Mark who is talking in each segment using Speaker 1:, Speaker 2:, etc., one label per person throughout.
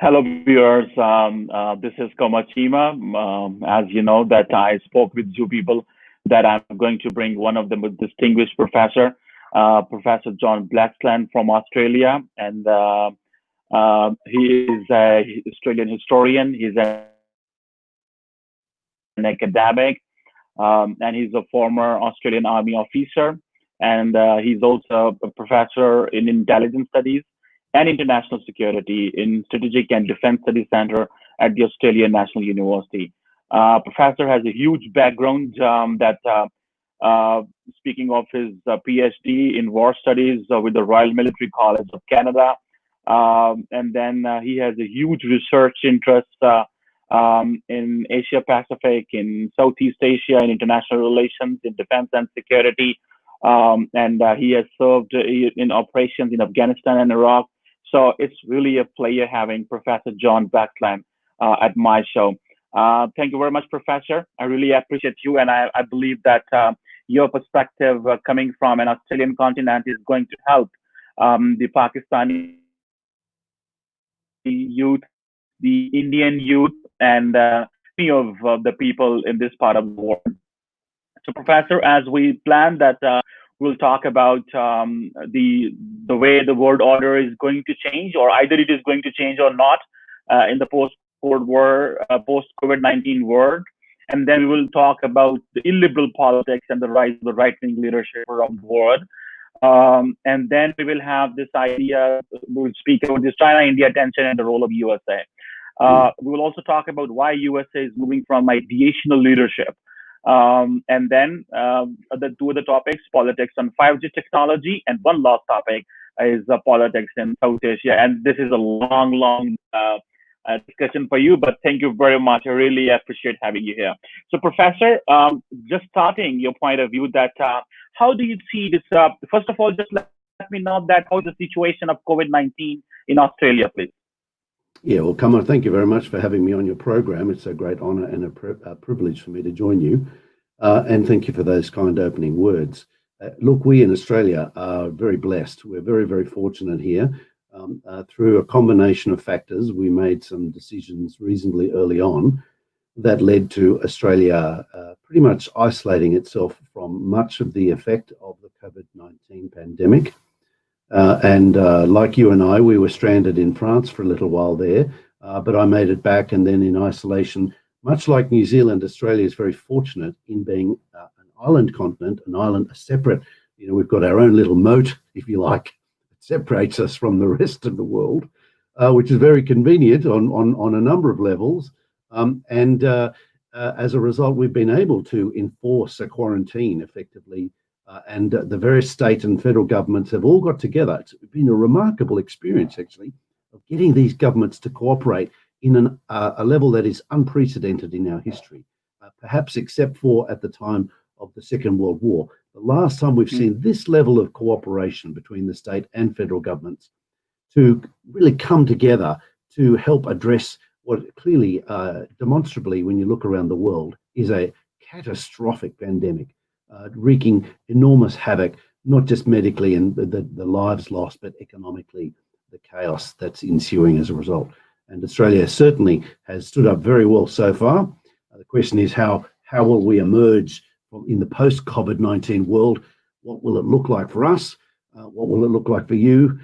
Speaker 1: Hello, viewers. This is Qamar Cheema. As you know, that I spoke with two people that I'm going to bring one of them with distinguished professor, Professor John Blaxland from Australia, and he is a Australian historian. He's an academic, and he's a former Australian Army officer, and he's also a professor in intelligence studies and international security in Strategic and Defense Studies Center at the Australian National University. Professor has a huge background uh, speaking of his PhD in war studies with the Royal Military College of Canada. And then he has a huge research interest in Asia Pacific, in Southeast Asia, in international relations, in defense and security. And he has served in operations in Afghanistan and Iraq. So it's really a pleasure having Professor John Blaxland at my show. Thank you very much, Professor. I really appreciate you, and I believe that your perspective coming from an Australian continent is going to help the Pakistani youth, the Indian youth, and many of the people in this part of the world. So, Professor, as we plan that we'll talk about the way the world order is going to change, or either it is going to change or not in the post-Cold War, post-COVID-19 world. And then we will talk about the illiberal politics and the rise of the right-wing leadership around the world. And then we will have this idea, we'll speak about this China-India tension and the role of USA. We will also talk about why USA is moving from ideational leadership. And then the two other topics, politics on 5G technology, and one last topic is politics in South Asia. And this is a long discussion for you, but thank you very much. I really appreciate having you here. So, Professor, just starting your point of view, that how do you see this? First of all, just let me know that how is the situation of COVID-19 in Australia, please.
Speaker 2: Yeah, well, Qamar, thank you very much for having me on your program. It's a great honour and a privilege for me to join you. And thank you for those kind opening words. Look, we in Australia are very blessed. We're very, very fortunate here. Through a combination of factors, we made some decisions reasonably early on that led to Australia pretty much isolating itself from much of the effect of the COVID-19 pandemic. Like you and I, we were stranded in France for a little while there, but I made it back, and then in isolation. Much like New Zealand, Australia is very fortunate in being an island continent, a separate, we've got our own little moat, if you like, that separates us from the rest of the world, which is very convenient on a number of levels. As a result, we've been able to enforce a quarantine effectively. And the various state and federal governments have all got together. It's been a remarkable experience, actually, of getting these governments to cooperate in a level that is unprecedented in our history, perhaps except for at the time of the Second World War. The last time we've seen this level of cooperation between the state and federal governments to really come together to help address what clearly, demonstrably, when you look around the world, is a catastrophic pandemic. Wreaking enormous havoc, not just medically and the lives lost, but economically, the chaos that's ensuing as a result. And Australia certainly has stood up very well so far. The question is how will we emerge in the post-COVID-19 world? What will it look like for us? What will it look like for you?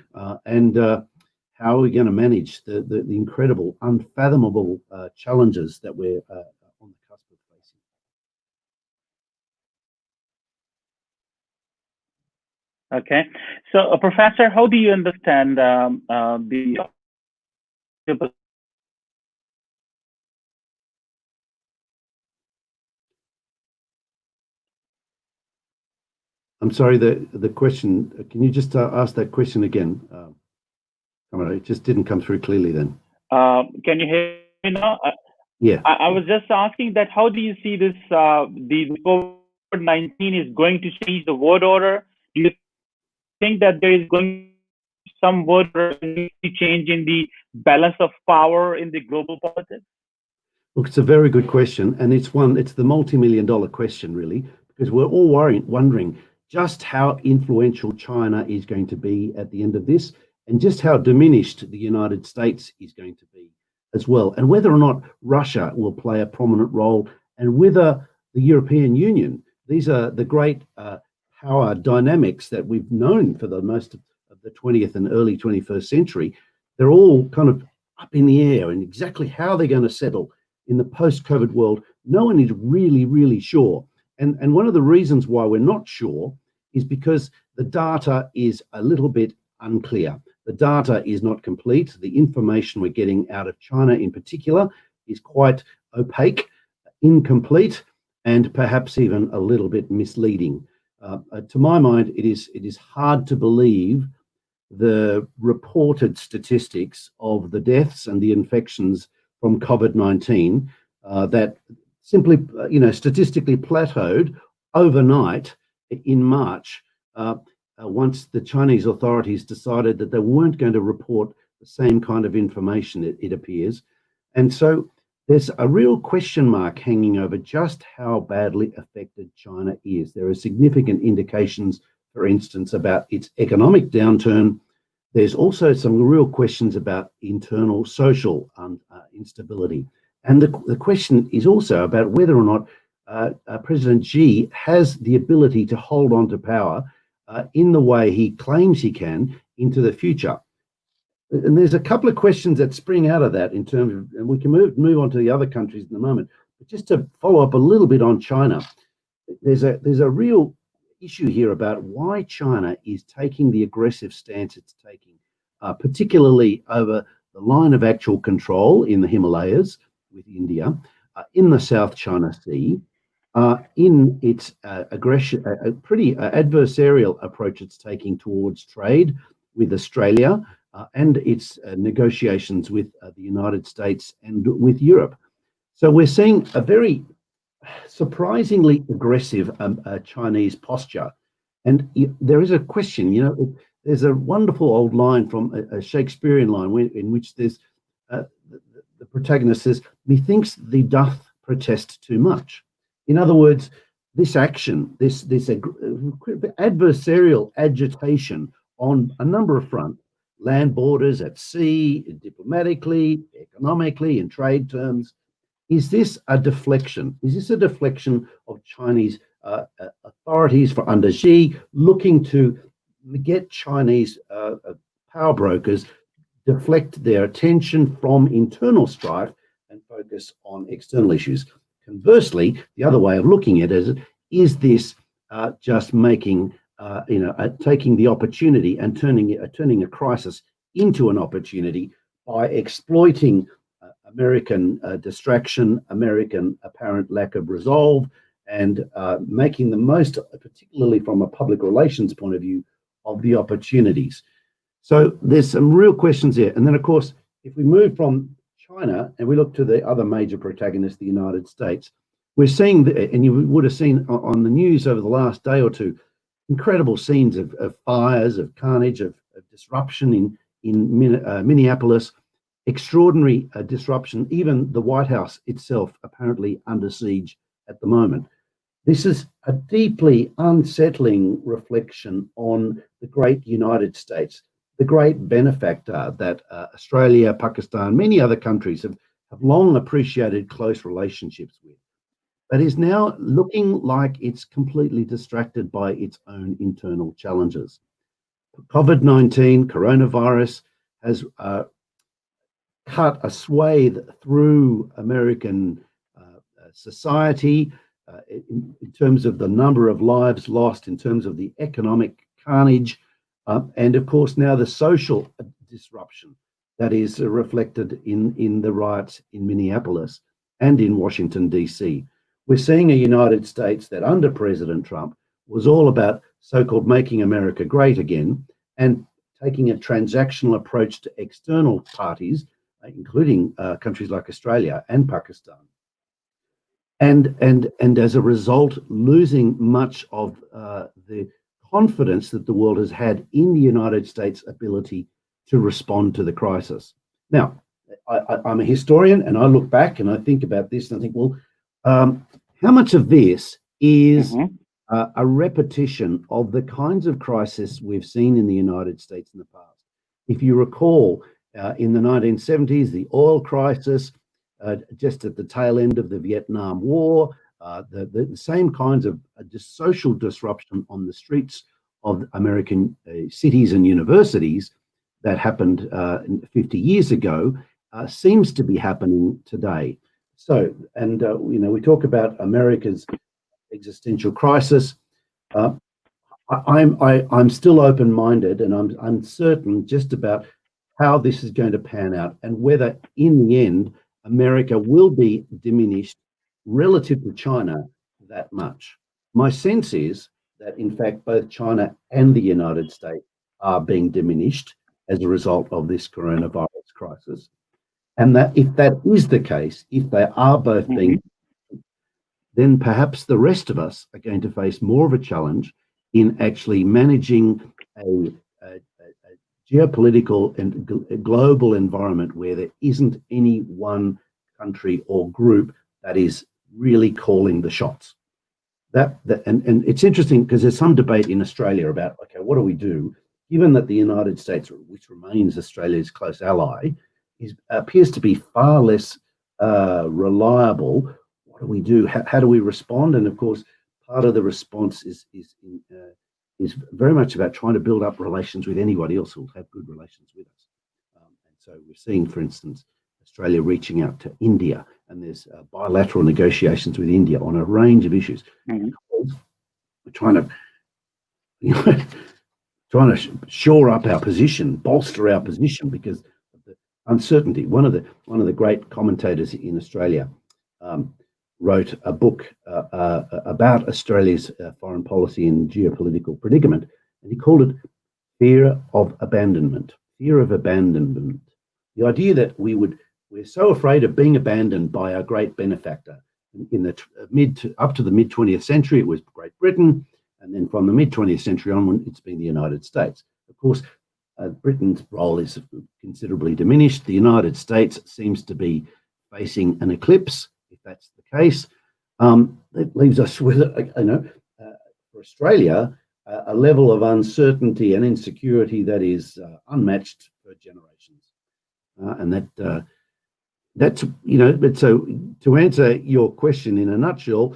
Speaker 2: And how are we going to manage the incredible, unfathomable challenges that we're on the cusp of facing?
Speaker 1: Okay, so Professor, how do you understand the
Speaker 2: I'm sorry, the question, can you just ask that question again? It just didn't come through clearly then.
Speaker 1: Can you hear me now?
Speaker 2: Yeah.
Speaker 1: I was just asking that how do you see this, the COVID-19 is going to change the world order? Do you think that there is going to be some world order change in the balance of power in the global politics?
Speaker 2: Look, it's a very good question, and it's the multi-million-dollar question, really, because we're all wondering just how influential China is going to be at the end of this, and just how diminished the United States is going to be as well, and whether or not Russia will play a prominent role, and whether the European Union, these are the great power dynamics that we've known for the most of the 20th and early 21st century, they're all kind of up in the air, and exactly how they're going to settle in the post-COVID world, no one is really, really sure. And one of the reasons why we're not sure is because the data is a little bit unclear. The data is not complete. The information we're getting out of China in particular is quite opaque, incomplete, and perhaps even a little bit misleading. To my mind, it is hard to believe the reported statistics of the deaths and the infections from COVID-19 that simply, statistically plateaued overnight in March once the Chinese authorities decided that they weren't going to report the same kind of information, it appears. And so there's a real question mark hanging over just how badly affected China is. There are significant indications, for instance, about its economic downturn. There's also some real questions about internal social instability. And the question is also about whether or not President Xi has the ability to hold on to power in the way he claims he can into the future. And there's a couple of questions that spring out of that in terms of, and we can move on to the other countries in a moment, but just to follow up a little bit on China, there's a real issue here about why China is taking the aggressive stance it's taking, particularly over the line of actual control in the Himalayas with India, in the South China Sea, in its aggression, a pretty adversarial approach it's taking towards trade with Australia, and its negotiations with the United States and with Europe. So we're seeing a very surprisingly aggressive Chinese posture. And there is a question, there's a wonderful old line from a Shakespearean line in which there's the protagonist says, "Methinks thee doth protest too much." In other words, this action, this adversarial agitation on a number of fronts, land borders, at sea, diplomatically, economically, in trade terms, is this a deflection? Is this a deflection of Chinese authorities under Xi looking to get Chinese power brokers deflect their attention from internal strife and focus on external issues? Conversely, the other way of looking at it is this just making, taking the opportunity and turning a crisis into an opportunity by exploiting American distraction, American apparent lack of resolve, and making the most, particularly from a public relations point of view, of the opportunities. So there's some real questions there. And then, of course, if we move from China and we look to the other major protagonist, the United States, we're seeing, and you would have seen on the news over the last day or two, incredible scenes of fires, of carnage, of disruption in Minneapolis, extraordinary disruption, even the White House itself apparently under siege at the moment. This is a deeply unsettling reflection on the great United States, the great benefactor that Australia, Pakistan, many other countries have long appreciated close relationships with, but is now looking like it's completely distracted by its own internal challenges. COVID-19, coronavirus, has cut a swathe through American society in terms of the number of lives lost, in terms of the economic carnage, and of course now the social disruption that is reflected in the riots in Minneapolis and in Washington, D.C. We're seeing a United States that under President Trump was all about so-called making America great again and taking a transactional approach to external parties, including countries like Australia and Pakistan. And as a result, losing much of the confidence that the world has had in the United States' ability to respond to the crisis. Now, I'm a historian, and I look back and I think about this and I think, well, how much of this is a repetition of the kinds of crisis we've seen in the United States in the past? If you recall, in the 1970s, the oil crisis, just at the tail end of the Vietnam War, the same kinds of just social disruption on the streets of American cities and universities that happened 50 years ago seems to be happening today. So, and we talk about America's existential crisis. I'm still open-minded, and I'm uncertain just about how this is going to pan out and whether, in the end, America will be diminished relative to China that much. My sense is that, in fact, both China and the United States are being diminished as a result of this coronavirus crisis. And that if that is the case, if they are both being, then perhaps the rest of us are going to face more of a challenge in actually managing a geopolitical and global environment where there isn't any one country or group that is really calling the shots. And it's interesting because there's some debate in Australia about, okay, what do we do, given that the United States, which remains Australia's close ally, appears to be far less reliable. What do we do? How do we respond? And of course, part of the response is very much about trying to build up relations with anybody else who will have good relations with us. And so we're seeing, for instance, Australia reaching out to India, and there's bilateral negotiations with India on a range of issues. We're trying to shore up our position, bolster our position, because of the uncertainty. One of the great commentators in Australia wrote a book about Australia's foreign policy and geopolitical predicament, and he called it Fear of Abandonment. Fear of abandonment. The idea that we're so afraid of being abandoned by our great benefactor. In the up to the mid 20th century, it was Great Britain, and then from the mid 20th century onward, it's been the United States. Of course, Britain's role is considerably diminished. The United States seems to be facing an eclipse. If that's the case, it leaves us with, for Australia, a level of uncertainty and insecurity that is unmatched for generations. And that's, but so to answer your question in a nutshell,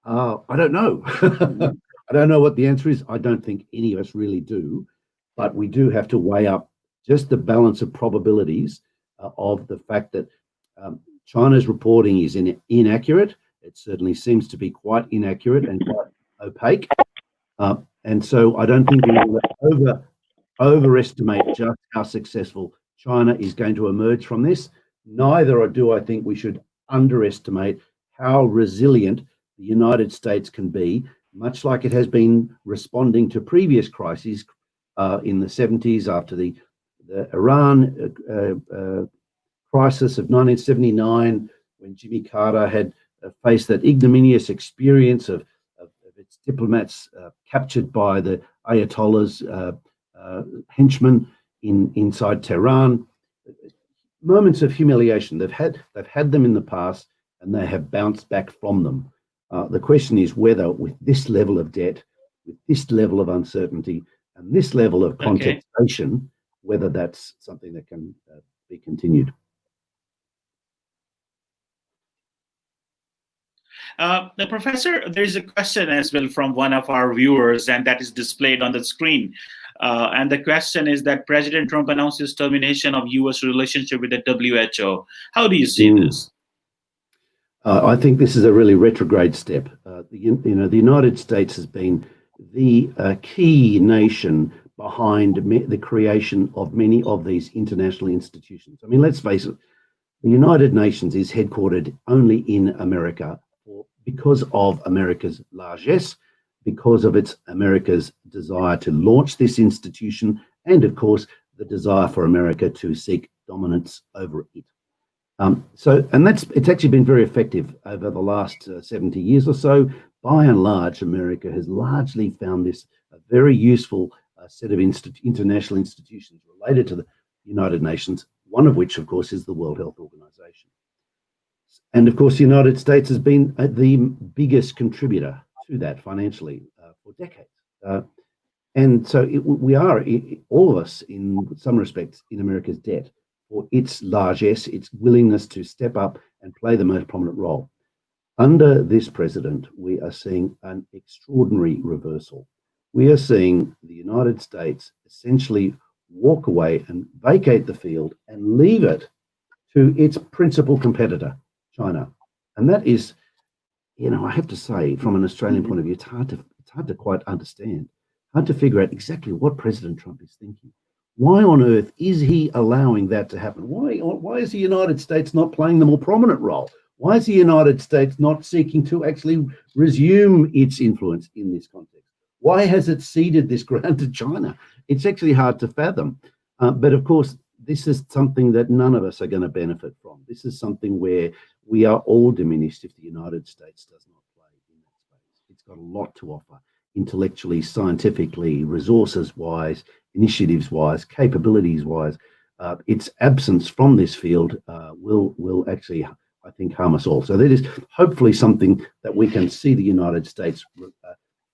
Speaker 2: I don't know. I don't know what the answer is. I don't think any of us really do, but we do have to weigh up just the balance of probabilities of the fact that China's reporting is inaccurate. It certainly seems to be quite inaccurate and quite opaque. And so I don't think we will overestimate just how successful China is going to emerge from this. Neither do I think we should underestimate how resilient the United States can be, much like it has been responding to previous crises in the 70s after the Iran crisis of 1979, when Jimmy Carter had faced that ignominious experience of its diplomats captured by the Ayatollah's henchmen inside Tehran. Moments of humiliation. They've had them in the past, and they have bounced back from them. The question is whether, with this level of debt, with this level of uncertainty, and this level of contestation, whether that's something that can be continued.
Speaker 3: The Professor, there is a question as well from one of our viewers, and that is displayed on the screen. And the question is that President Trump announced his termination of U.S. relationship with the WHO. How do you see this?
Speaker 2: I think this is a really retrograde step. The United States has been the key nation behind the creation of many of these international institutions. I mean, let's face it, the United Nations is headquartered only in America because of America's largesse, because of America's desire to launch this institution, and of course, the desire for America to seek dominance over it. It's actually been very effective over the last 70 years or so. By and large, America has largely found this a very useful set of international institutions related to the United Nations, one of which, of course, is the World Health Organization. And of course, the United States has been the biggest contributor to that financially for decades. And so we are, all of us, in some respects, in America's debt for its largesse, its willingness to step up and play the most prominent role. Under this president, we are seeing an extraordinary reversal. We are seeing the United States essentially walk away and vacate the field and leave it to its principal competitor, China. And that is, I have to say, from an Australian point of view, it's hard to quite understand, hard to figure out exactly what President Trump is thinking. Why on earth is he allowing that to happen? Why is the United States not playing the more prominent role? Why is the United States not seeking to actually resume its influence in this context? Why has it ceded this ground to China? It's actually hard to fathom. But of course, this is something that none of us are going to benefit from. This is something where we are all diminished if the United States does not play in that space. It's got a lot to offer, intellectually, scientifically, resources-wise, initiatives-wise, capabilities-wise. Its absence from this field will actually, I think, harm us all. So that is hopefully something that we can see the United States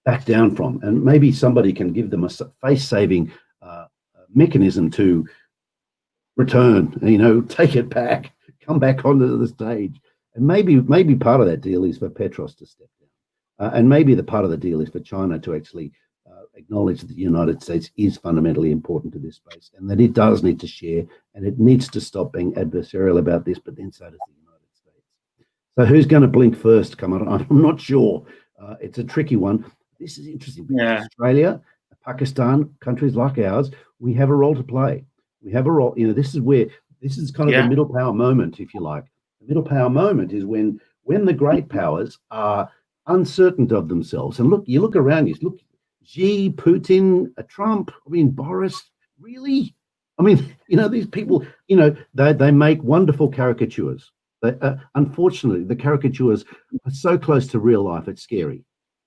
Speaker 2: back down from, and maybe somebody can give them a face-saving mechanism to return, take it back, come back onto the stage. And maybe part of that deal is for Petros to step down. And maybe the part of the deal is for China to actually acknowledge that the United States is fundamentally important to this space and that it does need to share and it needs to stop being adversarial about this, but then so does the United States. So who's going to blink first, Qamar? I'm not sure. It's a tricky one. This is interesting because Australia, Pakistan, countries like ours, we have a role to play. We have a role, this is kind of the middle power moment, if you like. The middle power moment is when the great powers are uncertain of themselves. And you look around you, look, Xi, Putin, Trump, Boris, really? These people, they make wonderful caricatures. Unfortunately, the caricatures are so close to real life, it's scary.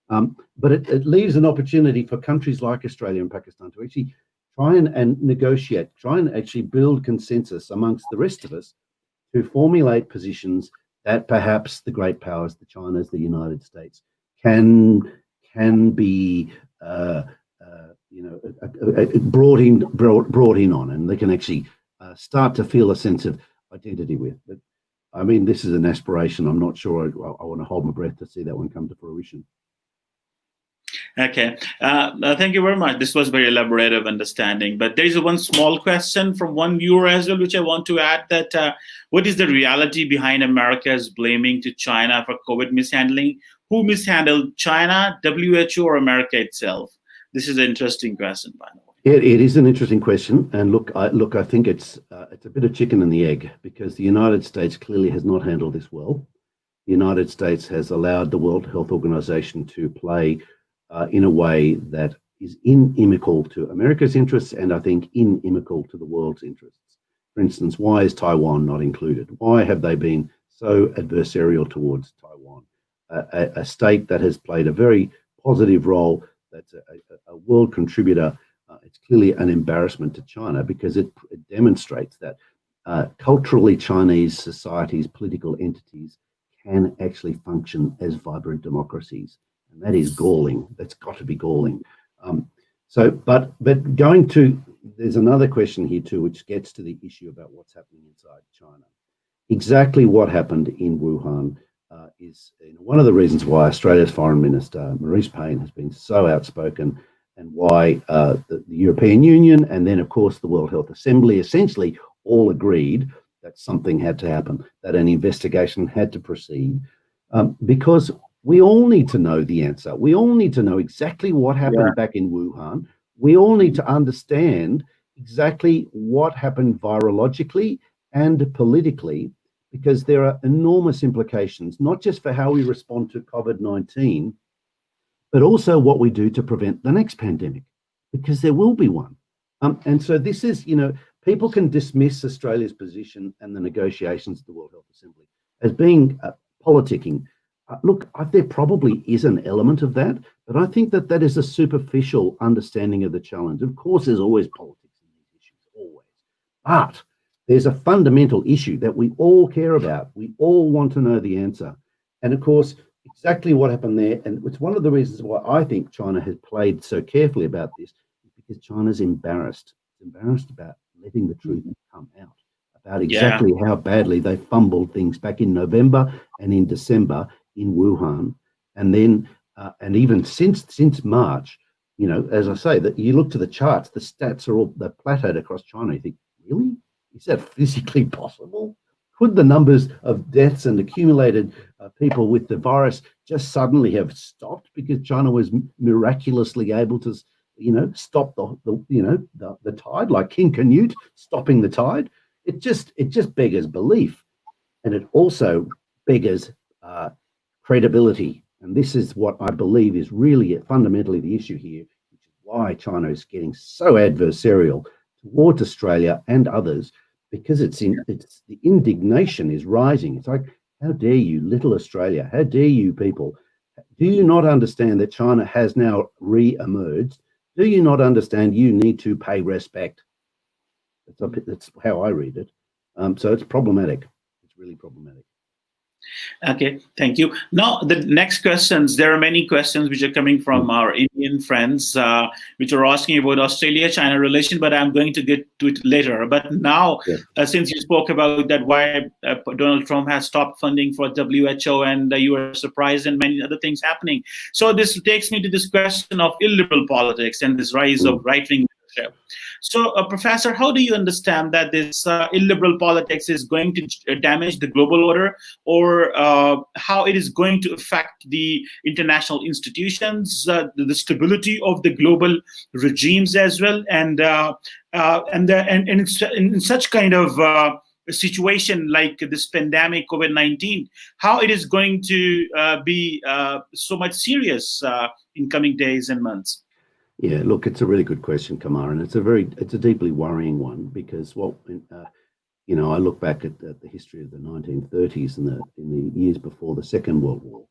Speaker 2: But it leaves an opportunity for countries like Australia and Pakistan to actually try and negotiate, try and actually build consensus amongst the rest of us to formulate positions that perhaps the great powers, the Chinas, the United States, can be brought in on, and they can actually start to feel a sense of identity with. But this is an aspiration. I'm not sure I want to hold my breath to see that one come to fruition.
Speaker 3: Okay, thank you very much. This was very elaborative understanding. But there is one small question from one viewer as well, which I want to add that what is the reality behind America's blaming to China for COVID mishandling? Who mishandled China, WHO, or America itself? This is an interesting question, by the way.
Speaker 2: It is an interesting question. And look, I think it's a bit of chicken and the egg, because the United States clearly has not handled this well. The United States has allowed the World Health Organization to play in a way that is inimical to America's interests and I think inimical to the world's interests. For instance, why is Taiwan not included? Why have they been so adversarial towards Taiwan? A state that has played a very positive role, that's a world contributor. It's clearly an embarrassment to China because it demonstrates that culturally Chinese societies, political entities can actually function as vibrant democracies. And that is galling. That's got to be galling. But going to, there's another question here too, which gets to the issue about what's happening inside China. Exactly what happened in Wuhan is one of the reasons why Australia's Foreign Minister, Marise Payne, has been so outspoken, and why the European Union and then, of course, the World Health Assembly essentially all agreed that something had to happen, that an investigation had to proceed, because we all need to know the answer. We all need to know exactly what happened back in Wuhan. We all need to understand exactly what happened virologically and politically, because there are enormous implications, not just for how we respond to COVID-19, but also what we do to prevent the next pandemic, because there will be one. And so this is, people can dismiss Australia's position and the negotiations of the World Health Assembly as being politicking. Look, there probably is an element of that, but I think that that is a superficial understanding of the challenge. Of course, there's always politics in these issues, always. But there's a fundamental issue that we all care about. We all want to know the answer. And of course, exactly what happened there. And it's one of the reasons why I think China has played so carefully about this, is because China's embarrassed. It's embarrassed about letting the truth come out, about exactly how badly they fumbled things back in November and in December in Wuhan. And then, and even since March, you know, as I say, that you look to the charts, the stats are all, they're plateaued across China. You think, really? Is that physically possible? Could the numbers of deaths and accumulated people with the virus just suddenly have stopped because China was miraculously able to, you know, stop the tide, like King Canute stopping the tide? It just beggars belief, and it also beggars credibility. And this is what I believe is really fundamentally the issue here, which is why China is getting so adversarial towards Australia and others, because it's the indignation is rising. It's like, how dare you, little Australia? How dare you people? Do you not understand that China has now re-emerged? Do you not understand you need to pay respect? That's how I read it. So it's problematic. It's really problematic.
Speaker 3: Okay, thank you. Now, the next questions, there are many questions which are coming from our Indian friends, which are asking about Australia-China relation, but I'm going to get to it later. But now, since you spoke about that, why Donald Trump has stopped funding for WHO and you were surprised and many other things happening. So this takes me to this question of illiberal politics and this rise of right-wing leadership. So, Professor, how do you understand that this illiberal politics is going to damage the global order, or how it is going to affect the international institutions, the stability of the global regimes as well, and in such kind of a situation like this pandemic COVID-19, how it is going to be so much serious in coming days and months?
Speaker 2: Yeah, look, it's a really good question, Qamar, and it's a deeply worrying one, because you know, I look back at the history of the 1930s and in the years before the Second World War,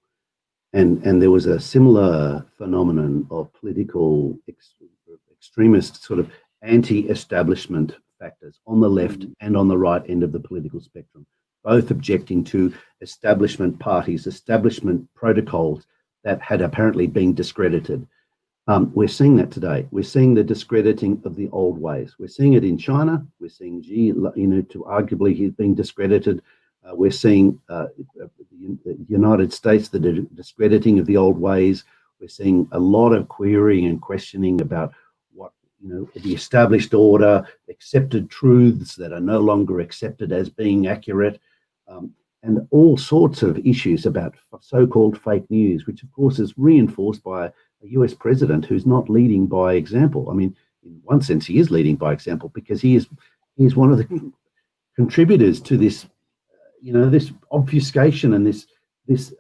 Speaker 2: and there was a similar phenomenon of political extremist sort of anti-establishment factors on the left and on the right end of the political spectrum, both objecting to establishment parties, establishment protocols that had apparently been discredited. We're seeing that today. We're seeing the discrediting of the old ways. We're seeing it in China. We're seeing Xi, you know, to arguably he's being discredited. We're seeing the United States, the discrediting of the old ways. We're seeing a lot of querying and questioning about what, you know, the established order, accepted truths that are no longer accepted as being accurate, and all sorts of issues about so-called fake news, which of course is reinforced by a US president who's not leading by example. I mean, in one sense, he is leading by example, because he is one of the contributors to this, you know, this obfuscation and this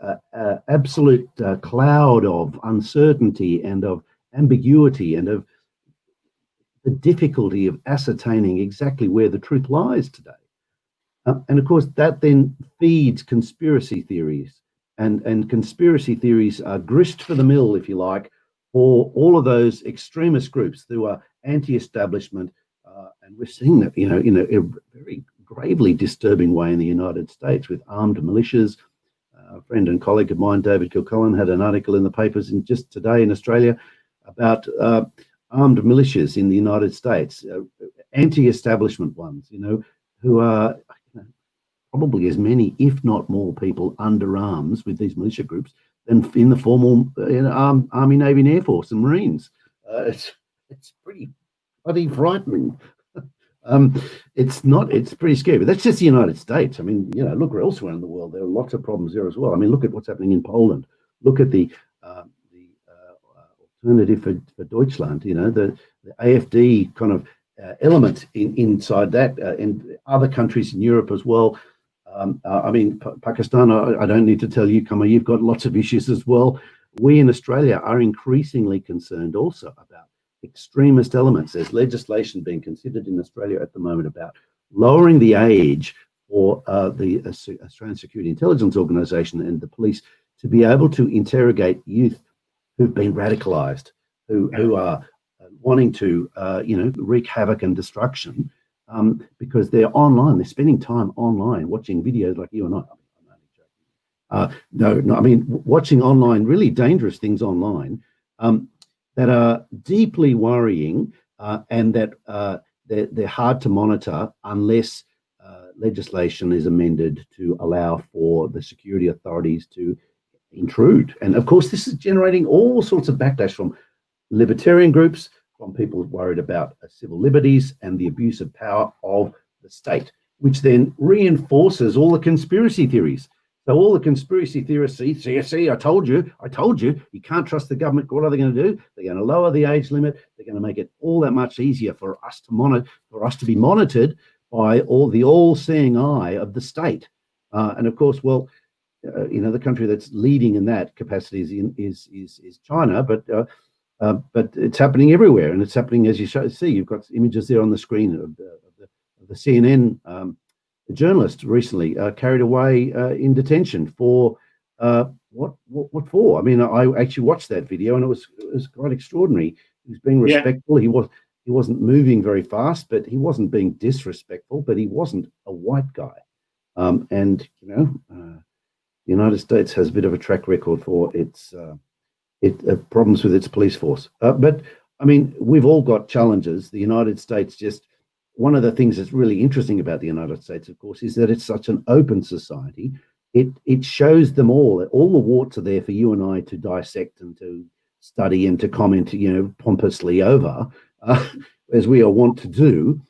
Speaker 2: absolute cloud of uncertainty and of ambiguity and of the difficulty of ascertaining exactly where the truth lies today. And of course, that then feeds conspiracy theories. And conspiracy theories are grist for the mill, if you like, for all of those extremist groups who are anti-establishment. And we're seeing that, you know, in a very gravely disturbing way in the United States with armed militias. A friend and colleague of mine, David Kilcullen, had an article in the papers just today in Australia about armed militias in the United States, anti-establishment ones, you know, who are probably as many, if not more, people under arms with these militia groups than in the formal Army, Navy, and Air Force and Marines. It's pretty bloody frightening. It's pretty scary, but that's just the United States. I mean, you know, look elsewhere in the world. There are lots of problems there as well. I mean, look at what's happening in Poland. Look at the alternative for Deutschland, you know, the AfD kind of element inside that, in other countries in Europe as well. I mean, Pakistan, I don't need to tell you, Qamar, you've got lots of issues as well. We in Australia are increasingly concerned also about extremist elements. There's legislation being considered in Australia at the moment about lowering the age for the Australian Security Intelligence Organisation and the police to be able to interrogate youth who've been radicalised, who are wanting to, you know, wreak havoc and destruction. Because they're online, they're spending time online watching videos like you and I. I'm only joking. No, I mean, watching online, really dangerous things online that are deeply worrying and that they're hard to monitor unless legislation is amended to allow for the security authorities to intrude. And of course, this is generating all sorts of backlash from libertarian groups, from people worried about civil liberties and the abuse of power of the state, which then reinforces all the conspiracy theories. So all the conspiracy theorists see, I told you, you can't trust the government. What are they going to do? They're going to lower the age limit. They're going to make it all that much easier for us to monitor, for us to be monitored by the all-seeing eye of the state. And of course, well, the country that's leading in that capacity is China, but it's happening everywhere, and it's happening, as you see. You've got images there on the screen of the CNN journalist recently carried away in detention for what for? I mean, I actually watched that video, and it was quite extraordinary. He was being respectful. Yeah. He wasn't moving very fast, but he wasn't being disrespectful. But he wasn't a white guy, and the United States has a bit of a track record for its problems with its police force. But I mean, we've all got challenges. The United States, just one of the things that's really interesting about the United States, of course, is that it's such an open society. It shows them all the warts are there for you and I to dissect and to study and to comment, pompously over, as we all want to do.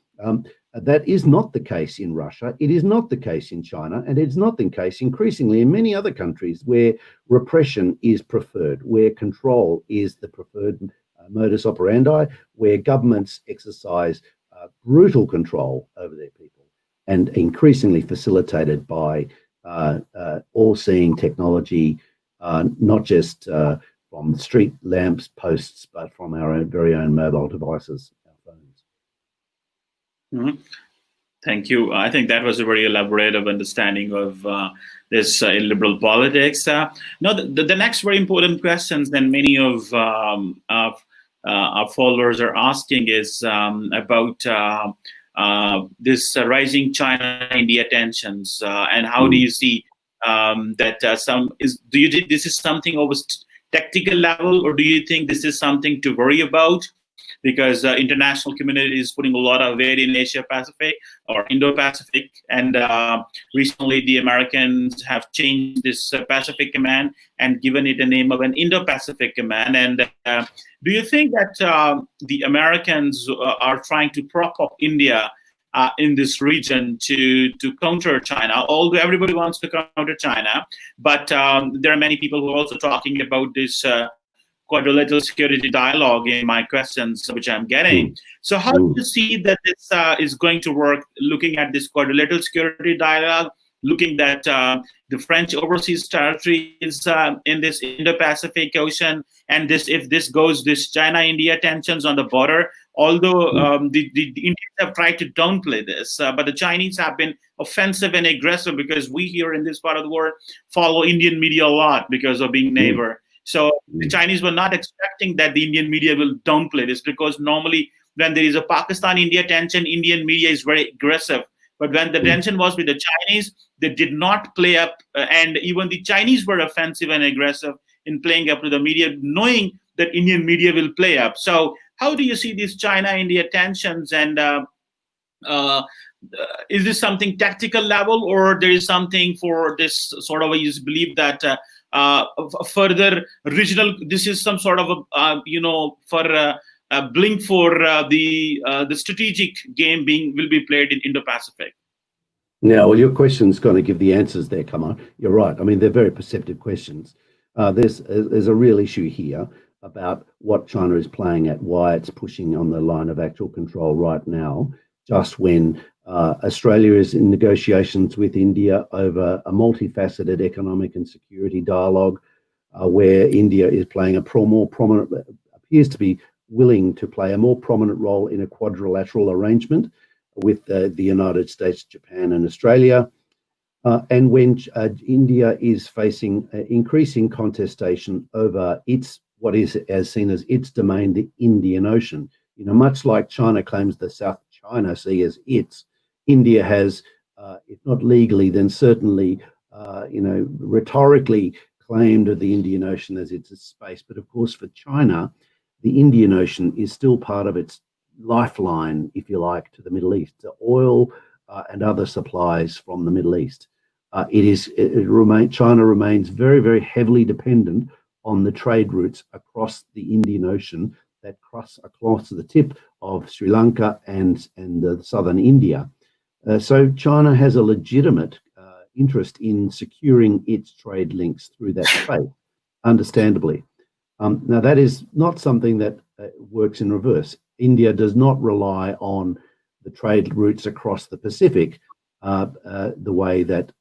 Speaker 2: That is not the case in Russia. It is not the case in China, and it's not the case increasingly in many other countries where repression is preferred, where control is the preferred modus operandi, where governments exercise brutal control over their people, and increasingly facilitated by all-seeing technology, not just from street lamps, posts, but from our very own mobile devices, our phones.
Speaker 3: Mm-hmm. Thank you. I think that was a very elaborative understanding of this illiberal politics. The next very important questions that many of our followers are asking is about this rising China-India tensions, and how do you see do you think this is something of a tactical level, or do you think this is something to worry about? Because international community is putting a lot of weight in Asia-Pacific or Indo-Pacific, and recently the Americans have changed this Pacific Command and given it a name of an Indo-Pacific Command. And do you think that the Americans are trying to prop up India in this region to counter China? Although everybody wants to counter China, but there are many people who are also talking about this quadrilateral security dialogue in my questions, which I'm getting. So how do you see that this is going to work, looking at this quadrilateral security dialogue, looking at the French overseas territories in this Indo-Pacific Ocean, and if this goes, this China-India tensions on the border, although the Indians have tried to downplay this, but the Chinese have been offensive and aggressive, because we here in this part of the world follow Indian media a lot because of being neighbor. So the Chinese were not expecting that the Indian media will downplay this, because normally when there is a Pakistan-India tension, Indian media is very aggressive. But when the tension was with the Chinese, they did not play up, and even the Chinese were offensive and aggressive in playing up to the media, knowing that Indian media will play up. So how do you see these China-India tensions, and is this something tactical level, or there is something for this sort of, you believe that further regional, this is some sort of a blink for the strategic game will be played in Indo-Pacific?
Speaker 2: Now, well, your question's going to give the answers there, Qamar. You're right. I mean, they're very perceptive questions. There's a real issue here about what China is playing at, why it's pushing on the line of actual control right now, just when Australia is in negotiations with India over a multifaceted economic and security dialogue, where India is playing more prominent, appears to be willing to play a more prominent role in a quadrilateral arrangement with the United States, Japan, and Australia. And when India is facing increasing contestation over what is as seen as its domain, the Indian Ocean. Much like China claims the South China Sea as its, India has, if not legally, then certainly rhetorically claimed the Indian Ocean as its space. But of course, for China, the Indian Ocean is still part of its lifeline, if you like, to the Middle East, to oil and other supplies from the Middle East. China remains very, very heavily dependent on the trade routes across the Indian Ocean that cross across the tip of Sri Lanka and southern India. So China has a legitimate interest in securing its trade links through that space, understandably. Now, that is not something that works in reverse. India does not rely on the trade routes across the Pacific the way that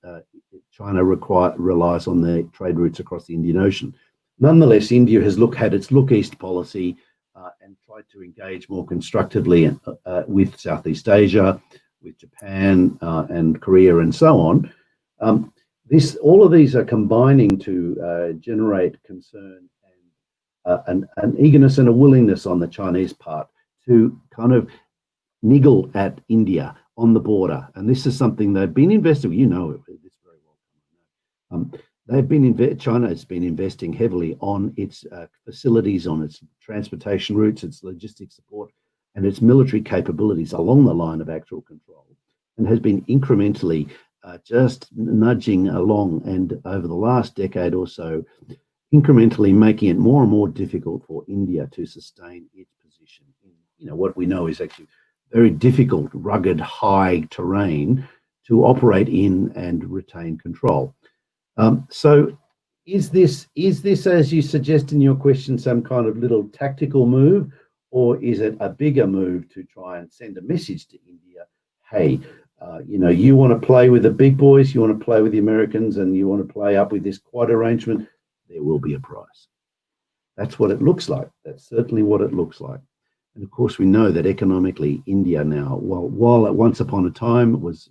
Speaker 2: China relies on the trade routes across the Indian Ocean. Nonetheless, India has had its look east policy and tried to engage more constructively with Southeast Asia, with Japan and Korea and so on. All of these are combining to generate concern and an eagerness and a willingness on the Chinese part to kind of niggle at India on the border. And this is something they've been investing, you know this very well. China has been investing heavily on its facilities, on its transportation routes, its logistics support, and its military capabilities along the line of actual control, and has been incrementally just nudging along, and over the last decade or so, incrementally making it more and more difficult for India to sustain its position in, what we know is actually very difficult, rugged, high terrain to operate in and retain control. So is this, as you suggest in your question, some kind of little tactical move, or is it a bigger move to try and send a message to India? Hey, you want to play with the big boys, you want to play with the Americans, and you want to play up with this Quad arrangement, there will be a price. That's what it looks like. That's certainly what it looks like. And of course, we know that economically, India now, while at once upon a time was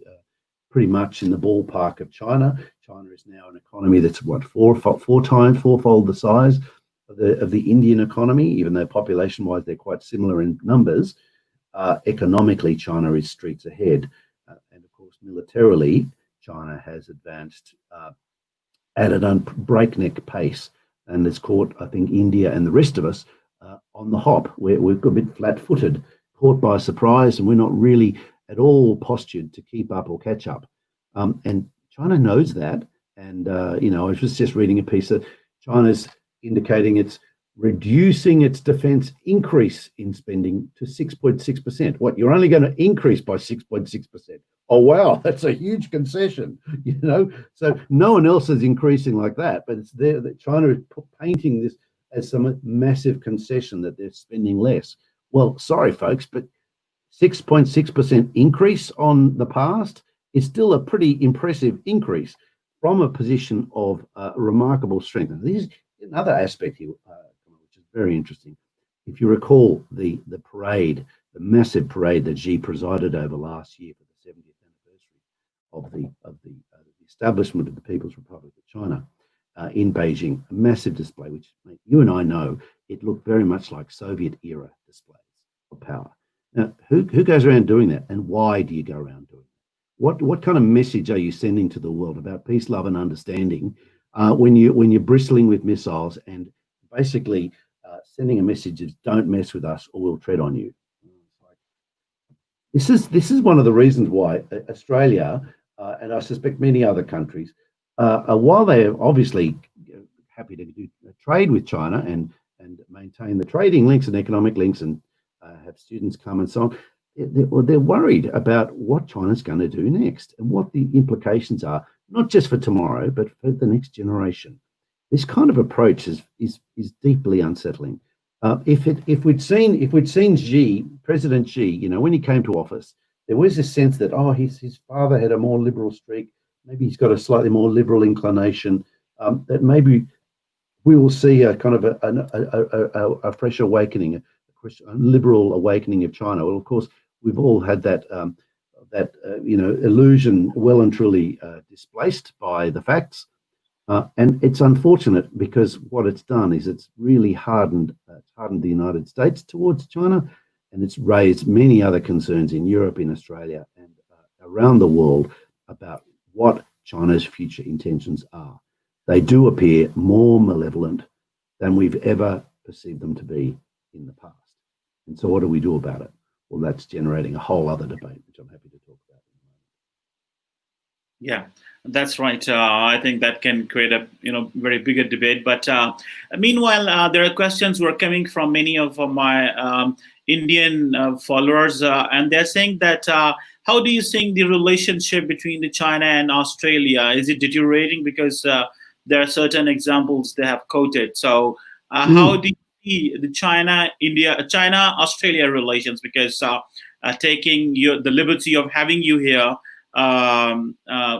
Speaker 2: pretty much in the ballpark of China, China is now an economy that's fourfold the size of the Indian economy, even though population-wise they're quite similar in numbers. Economically, China is streets ahead. And of course, militarily, China has advanced at a breakneck pace, and it's caught, I think, India and the rest of us on the hop. We've got a bit flat-footed, caught by surprise, and we're not really at all postured to keep up or catch up. And China knows that. And, I was just reading a piece that China's indicating it's reducing its defense increase in spending to 6.6%. What, you're only going to increase by 6.6%? Oh, wow, that's a huge concession, So no one else is increasing like that, but it's there that China is painting this as some massive concession that they're spending less. Well, sorry, folks, but 6.6% increase on the past is still a pretty impressive increase from a position of remarkable strength. And this is another aspect here, which is very interesting. If you recall the parade, the massive parade that Xi presided over last year for the 70th anniversary of the establishment of the People's Republic of China in Beijing, a massive display, which you and I know it looked very much like Soviet era displays of power. Now, who goes around doing that, and why do you go around doing that? What kind of message are you sending to the world about peace, love, and understanding when you're bristling with missiles and basically sending a message of don't mess with us or we'll tread on you? This is one of the reasons why Australia and I suspect many other countries, while they're obviously happy to do trade with China and maintain the trading links and economic links and have students come and so on, they're worried about what China's going to do next and what the implications are, not just for tomorrow, but for the next generation. This kind of approach is deeply unsettling. If we'd seen Xi, President Xi, when he came to office, there was this sense that his father had a more liberal streak, maybe he's got a slightly more liberal inclination, that maybe we will see a kind of a fresh awakening, a liberal awakening of China. Well, of course, we've all had that illusion well and truly displaced by the facts, and it's unfortunate because what it's done is it's really hardened the United States towards China, and it's raised many other concerns in Europe, in Australia, and around the world about what China's future intentions are. They do appear more malevolent than we've ever perceived them to be in the past. And so what do we do about it? Well, that's generating a whole other debate, which I'm happy to talk about in a moment.
Speaker 3: Yeah, that's right. I think that can create a very bigger debate. But meanwhile, there are questions were coming from many of my Indian followers, and they're saying that how do you think the relationship between the China and Australia, is it deteriorating? Because there are certain examples they have quoted. So how do you see the China-Australia relations? Because taking the liberty of having you here,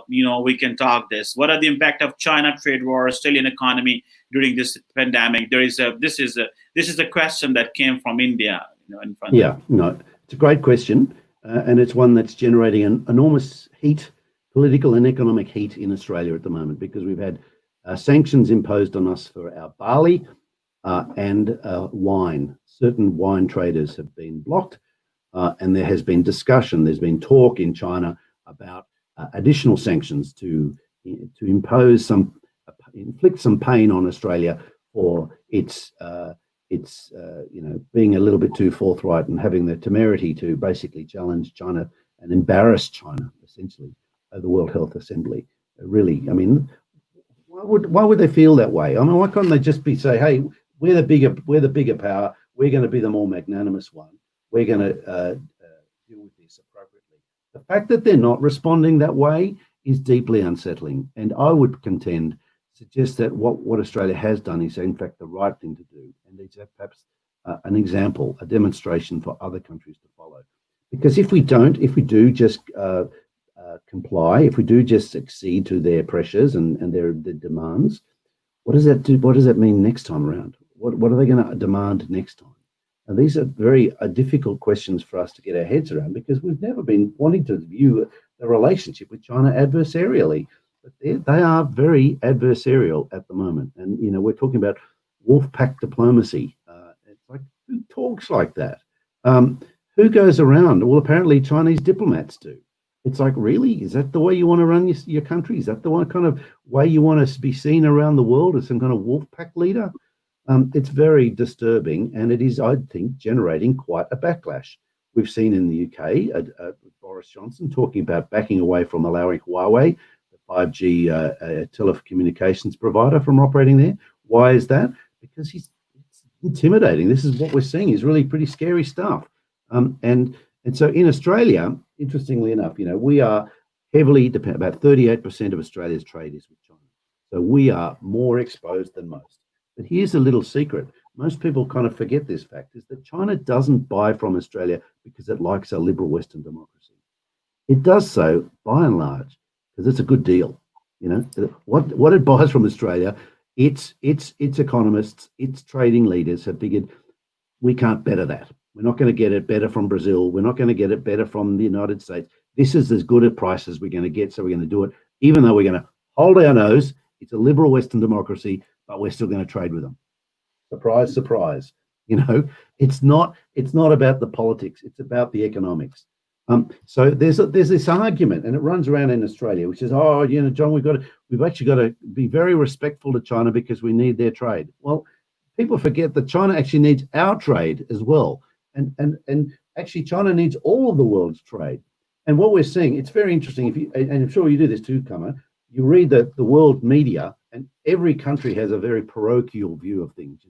Speaker 3: we can talk this. What are the impact of China trade war, Australian economy during this pandemic? This is a question that came from India. In front.
Speaker 2: Yeah, no, it's a great question, and it's one that's generating an enormous heat, political and economic heat in Australia at the moment, because we've had sanctions imposed on us for our barley and wine. Certain wine traders have been blocked, and there has been discussion. There's been talk in China about additional sanctions to inflict some pain on Australia for its being a little bit too forthright and having the temerity to basically challenge China and embarrass China essentially at the World Health Assembly. Really, I mean, why would they feel that way? I mean, why can't they just say, hey, we're the bigger power, we're going to be the more magnanimous one, we're going to deal with this appropriately. The fact that they're not responding that way is deeply unsettling, and I would suggest that what Australia has done is in fact the right thing to do, and it's perhaps an example, a demonstration for other countries to follow. Because if we do just comply, if we do just accede to their pressures and their demands, what does that do? What does that mean next time around? What are they going to demand next time? And these are very difficult questions for us to get our heads around, because we've never been wanting to view the relationship with China adversarially. But they are very adversarial at the moment. And, we're talking about wolf pack diplomacy. It's like, who talks like that? Who goes around? Well, apparently Chinese diplomats do. It's like, really? Is that the way you want to run your country? Is that the one kind of way you want to be seen around the world as some kind of wolf pack leader? It's very disturbing, and it is, I think, generating quite a backlash. We've seen in the UK, Boris Johnson talking about backing away from allowing Huawei, 5G telecommunications provider, from operating there. Why is that? Because it's intimidating. This is what we're seeing is really pretty scary stuff. And so in Australia, interestingly enough, we are heavily dependent. About 38% of Australia's trade is with China. So we are more exposed than most. But here's a little secret. Most people kind of forget this fact, is that China doesn't buy from Australia because it likes a liberal Western democracy. It does so, by and large, because it's a good deal. What it buys from Australia, its economists, its trading leaders have figured, we can't better that. We're not going to get it better from Brazil. We're not going to get it better from the United States. This is as good a price as we're going to get, so we're going to do it, even though we're going to hold our nose. It's a liberal Western democracy, but we're still going to trade with them. Surprise, surprise. It's not about the politics. It's about the economics. So there's this argument, and it runs around in Australia, which is, John, we've actually got to be very respectful to China because we need their trade. Well, people forget that China actually needs our trade as well, and actually China needs all of the world's trade. And what we're seeing, it's very interesting. And I'm sure you do this too, Qamar. You read the world media, and every country has a very parochial view of things.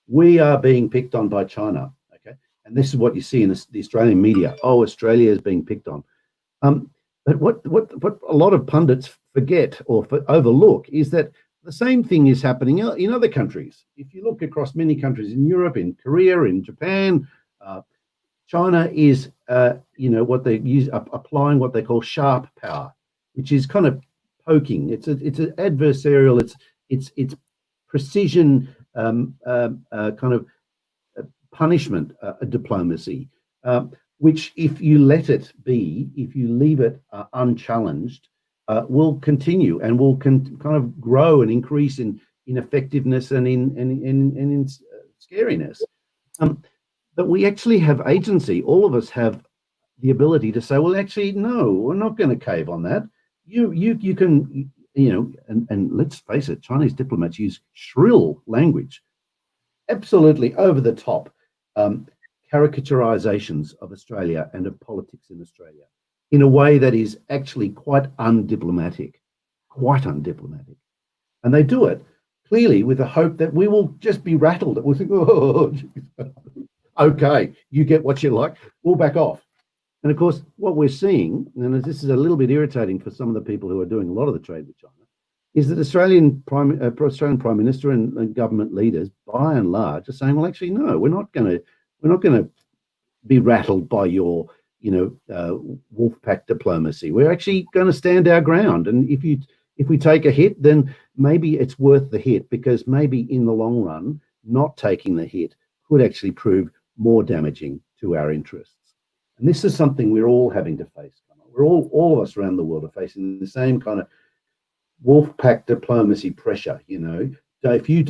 Speaker 2: We are being picked on by China. And this is what you see in the Australian media. Oh, Australia is being picked on. But what a lot of pundits forget or overlook is that the same thing is happening in other countries. If you look across many countries in Europe, in Korea, in Japan, China is, what they use, applying what they call sharp power, which is kind of poking. It's an adversarial. It's precision kind of punishment diplomacy, which if you let it be, if you leave it unchallenged, will continue and will kind of grow and increase in effectiveness and in scariness. But we actually have agency. All of us have the ability to say, well, actually, no, we're not going to cave on that. you can, and let's face it, Chinese diplomats use shrill language, absolutely over the top caricaturizations of Australia and of politics in Australia in a way that is actually quite undiplomatic. And they do it clearly with the hope that we will just be rattled, that we'll think, oh, okay, you get what you like, we'll back off. And of course, what we're seeing, and this is a little bit irritating for some of the people who are doing a lot of the trade with China, is that Australian Prime Minister and government leaders, by and large, are saying, well, actually, no, we're not going to be rattled by your, wolf pack diplomacy. We're actually going to stand our ground. And if we take a hit, then maybe it's worth the hit, because maybe in the long run, not taking the hit could actually prove more damaging to our interests. And this is something we're all having to face. We're all of us around the world are facing the same kind of wolf pack diplomacy pressure. So if you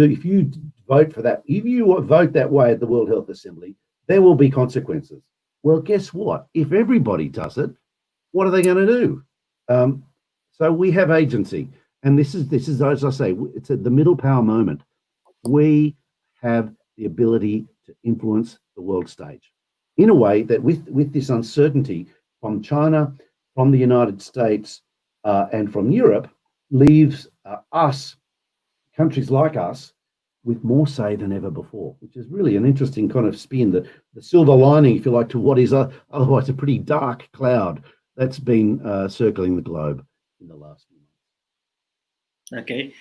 Speaker 2: vote for that, if you vote that way at the World Health Assembly, there will be consequences. Well, guess what? If everybody does it, what are they going to do? So we have agency, and this is as I say, it's at the middle power moment. We have the ability to influence the world stage in a way that, with this uncertainty from China, from the United States, and from Europe, leaves countries like us, with more say than ever before, which is really an interesting kind of spin, the silver lining, if you like, to what is otherwise a pretty dark cloud that's been circling the globe in the last few months.
Speaker 3: Okay,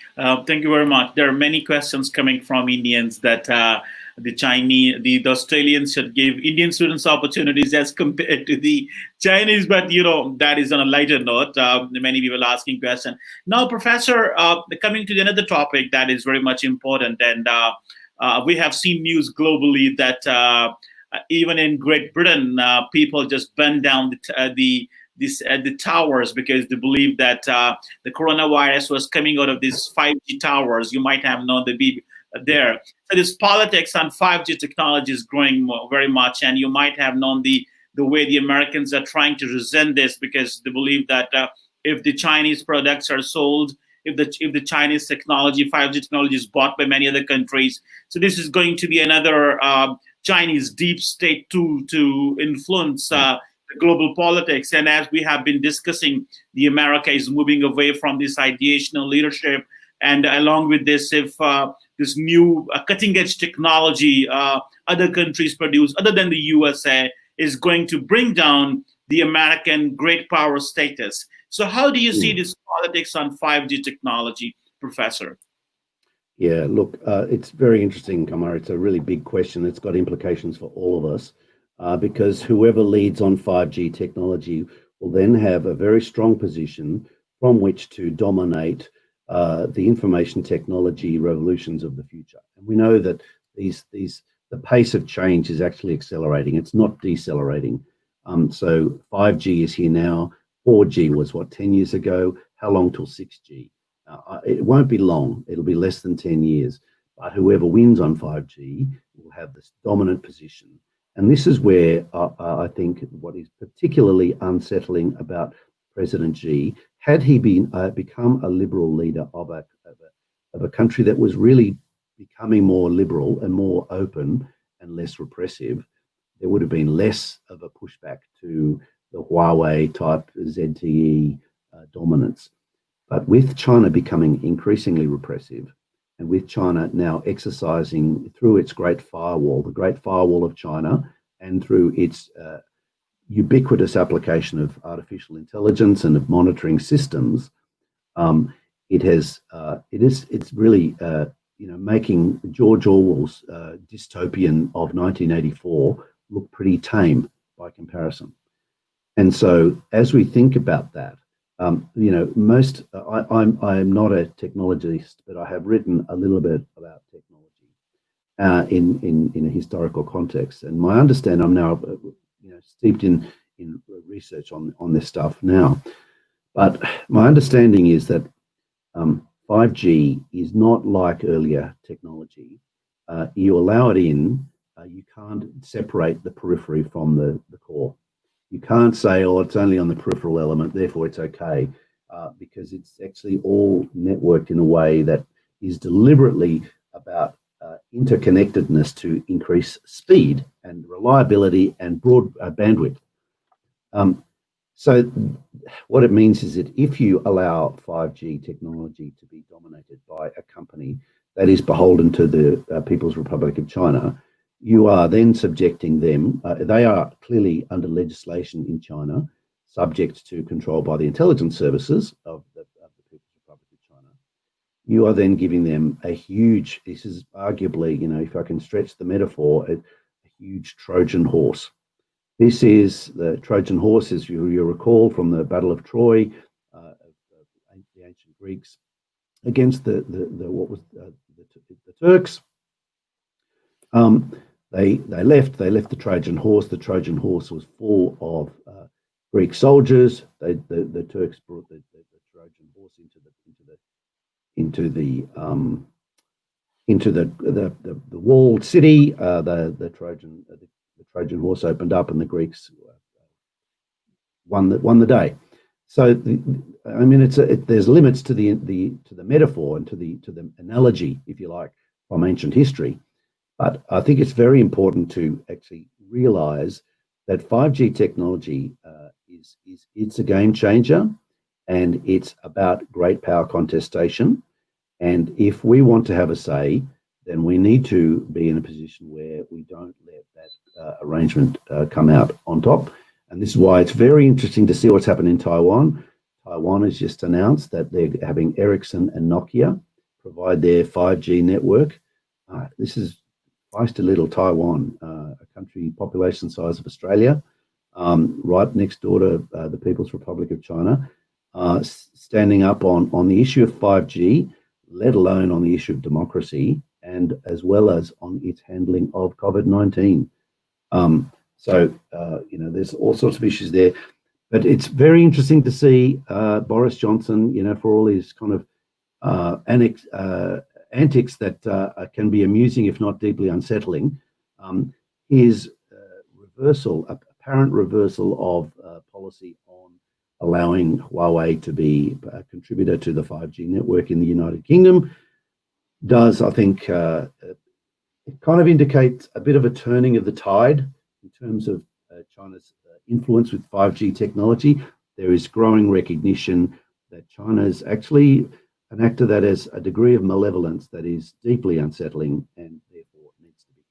Speaker 3: thank you very much. There are many questions coming from Indians that the Chinese, the Australians should give Indian students opportunities as compared to the Chinese, but that is on a lighter note. Many people are asking questions. Now, Professor, coming to another topic that is very much important, and we have seen news globally that even in Great Britain, people just burn down the towers because they believe that the coronavirus was coming out of these 5G towers. You might have known the there. So this politics on 5G technology is growing very much, and you might have known the way the Americans are trying to resent this, because they believe that if the Chinese products are sold, if the Chinese technology, 5G technology, is bought by many other countries, so this is going to be another Chinese deep state tool to influence global politics. And as we have been discussing, the America is moving away from this ideational leadership, and along with this, if this new cutting edge technology other countries produce other than the USA is going to bring down the American great power status. So how do you see this politics on 5G technology, Professor?
Speaker 2: Yeah, look, it's very interesting, Qamar. It's a really big question. It's got implications for all of us. Because whoever leads on 5G technology will then have a very strong position from which to dominate the information technology revolutions of the future. And we know that the pace of change is actually accelerating. It's not decelerating. So 5G is here now. 4G was 10 years ago? How long till 6G? It won't be long. It'll be less than 10 years. But whoever wins on 5G will have this dominant position. And this is where I think what is particularly unsettling about President Xi, had he become a liberal leader of a country that was really becoming more liberal and more open and less repressive, there would have been less of a pushback to the Huawei type ZTE dominance. But with China becoming increasingly repressive, and with China now exercising through its Great Firewall, the Great Firewall of China, and through its ubiquitous application of artificial intelligence and of monitoring systems, it's really making George Orwell's dystopian of 1984 look pretty tame by comparison. And so, as we think about that, I'm not a technologist, but I have written a little bit about technology in a historical context. And my understanding, I'm now steeped in research on this stuff now, but my understanding is that 5G is not like earlier technology. You allow it in, you can't separate the periphery from the core. You can't say, oh, it's only on the peripheral element, therefore it's okay. because it's actually all networked in a way that is deliberately about interconnectedness to increase speed and reliability and broad bandwidth. So what it means is that if you allow 5G technology to be dominated by a company that is beholden to the People's Republic of China, you are then subjecting them, they are clearly under legislation in China, subject to control by the intelligence services of the People's Republic of China. You are then giving them a huge, this is arguably, if I can stretch the metaphor, a huge Trojan horse. This is the Trojan horse, as you recall from the Battle of Troy, the ancient Greeks, against the Turks. They left the Trojan horse. The Trojan horse was full of Greek soldiers. The Turks brought the Trojan horse into the walled city. The Trojan horse opened up, and the Greeks won the day. So there's limits to the metaphor and to the analogy, if you like, from ancient history. But I think it's very important to actually realize that 5G technology it's a game changer, and it's about great power contestation. And if we want to have a say, then we need to be in a position where we don't let that arrangement come out on top. And this is why it's very interesting to see what's happened in Taiwan. Taiwan has just announced that they're having Ericsson and Nokia provide their 5G network. This is feisty little Taiwan, a country population size of Australia, right next door to the People's Republic of China, standing up on the issue of 5G, let alone on the issue of democracy, and as well as on its handling of COVID-19. There's all sorts of issues there. But it's very interesting to see Boris Johnson, for all his kind of antics that can be amusing, if not deeply unsettling, his apparent reversal of policy on allowing Huawei to be a contributor to the 5G network in the United Kingdom does, I think, it kind of indicates a bit of a turning of the tide in terms of China's influence with 5G technology. There is growing recognition that China's actually enacted that as a degree of malevolence that is deeply unsettling and therefore needs to be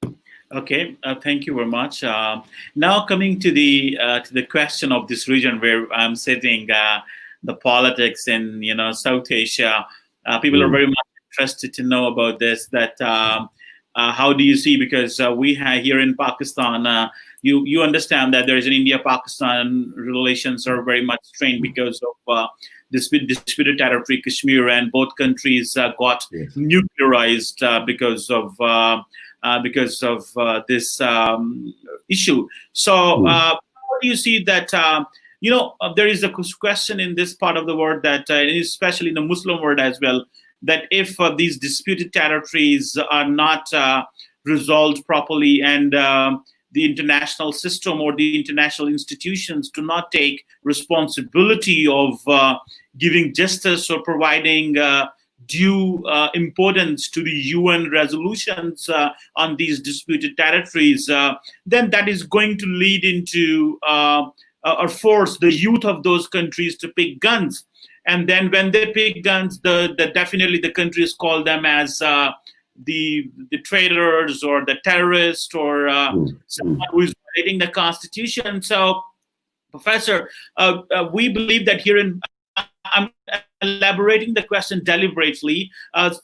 Speaker 2: countered.
Speaker 3: Okay, thank you very much. Now coming to the question of this region where I'm sitting, the politics in South Asia, people are very much interested to know about this. That how do you see? Because we have here in Pakistan, you understand that there is an India-Pakistan relations are very much strained because of disputed territory, Kashmir, and both countries got nuclearized because of this issue. So how do you see that? There is a question in this part of the world that, especially in the Muslim world as well, that if these disputed territories are not resolved properly and the international system or the international institutions do not take responsibility of giving justice or providing due importance to the UN resolutions on these disputed territories, then that is going to lead into or force the youth of those countries to pick guns. And then when they pick guns, definitely the countries call them as the traitors or the terrorists or someone who is violating the Constitution. So, Professor, we believe that here I'm elaborating the question deliberately.